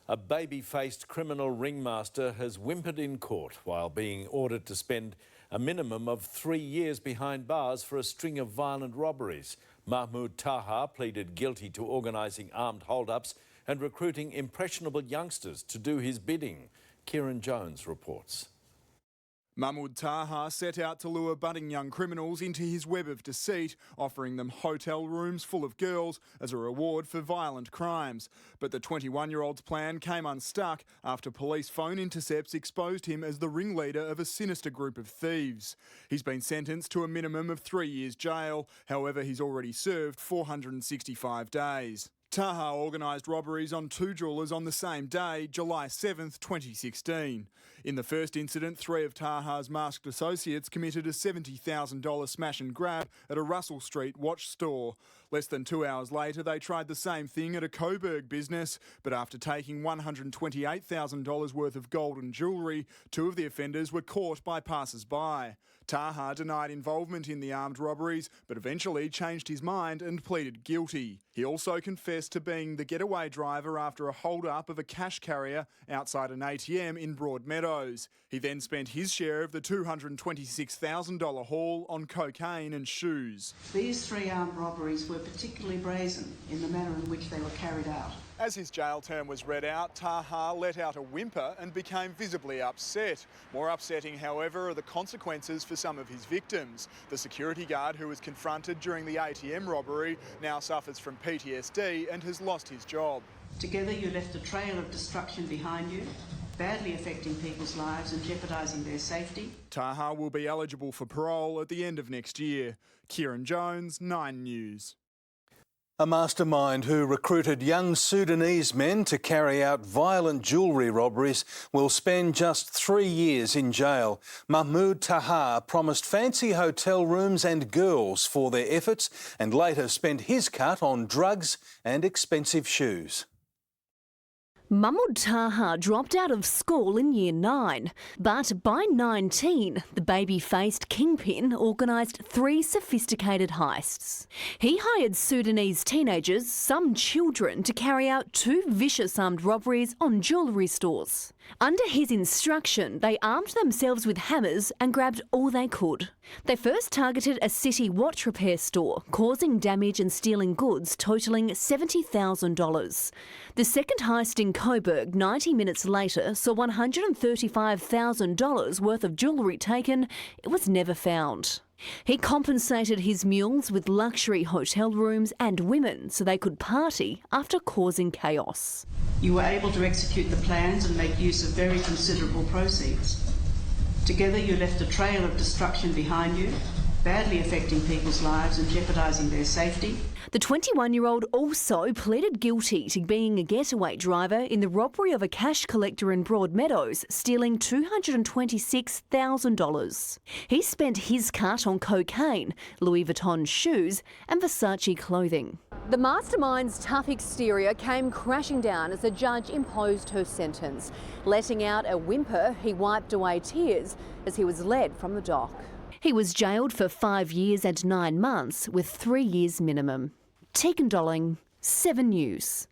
A baby-faced criminal ringmaster has whimpered in court while being ordered to spend a minimum of 3 years behind bars for a string of violent robberies. Mahmoud Taha pleaded guilty to organising armed hold-ups and recruiting impressionable youngsters to do his bidding. Kieran Jones reports. Mahmoud Taha set out to lure budding young criminals into his web of deceit, offering them hotel rooms full of girls as a reward for violent crimes. But the 21-year-old's plan came unstuck after police phone intercepts exposed him as the ringleader of a sinister group of thieves. He's been sentenced to a minimum of 3 years jail. However, he's already served 465 days. Taha organised robberies on 2 jewellers on the same day, July 7th, 2016. In the first incident, 3 of Taha's masked associates committed a $70,000 smash and grab at a Russell Street watch store. Less than 2 hours later, they tried the same thing at a Coburg business, but after taking $128,000 worth of gold and jewellery, 2 of the offenders were caught by passers-by. Taha denied involvement in the armed robberies, but eventually changed his mind and pleaded guilty. He also confessed to being the getaway driver after a hold-up of a cash carrier outside an ATM in Broadmeadows. He then spent his share of the $226,000 haul on cocaine and shoes. These 3 armed robberies were particularly brazen in the manner in which they were carried out. As his jail term was read out, Taha let out a whimper and became visibly upset. More upsetting, however, are the consequences for some of his victims. The security guard who was confronted during the ATM robbery now suffers from PTSD and has lost his job. Together you left a trail of destruction behind you, badly affecting people's lives and jeopardising their safety. Taha will be eligible for parole at the end of next year. Kieran Jones, 9 News. A mastermind who recruited young Sudanese men to carry out violent jewellery robberies will spend just 3 years in jail. Mahmoud Taha promised fancy hotel rooms and girls for their efforts and later spent his cut on drugs and expensive shoes. Mahmoud Taha dropped out of school in Year 9, but by 19, the baby-faced kingpin organised 3 sophisticated heists. He hired Sudanese teenagers, some children, to carry out 2 vicious armed robberies on jewellery stores. Under his instruction, they armed themselves with hammers and grabbed all they could. They first targeted a city watch repair store, causing damage and stealing goods totalling $70,000. The second heist in Coburg 90 minutes later saw $135,000 worth of jewellery taken. It was never found. He compensated his mules with luxury hotel rooms and women so they could party after causing chaos. You were able to execute the plans and make use of very considerable proceeds. Together you left a trail of destruction behind you, badly affecting people's lives and jeopardising their safety. The 21-year-old also pleaded guilty to being a getaway driver in the robbery of a cash collector in Broadmeadows, stealing $226,000. He spent his cut on cocaine, Louis Vuitton shoes and Versace clothing. The mastermind's tough exterior came crashing down as the judge imposed her sentence. Letting out a whimper, he wiped away tears as he was led from the dock. He was jailed for 5 years and 9 months with 3 years minimum. Tegan Dolling, 7 News.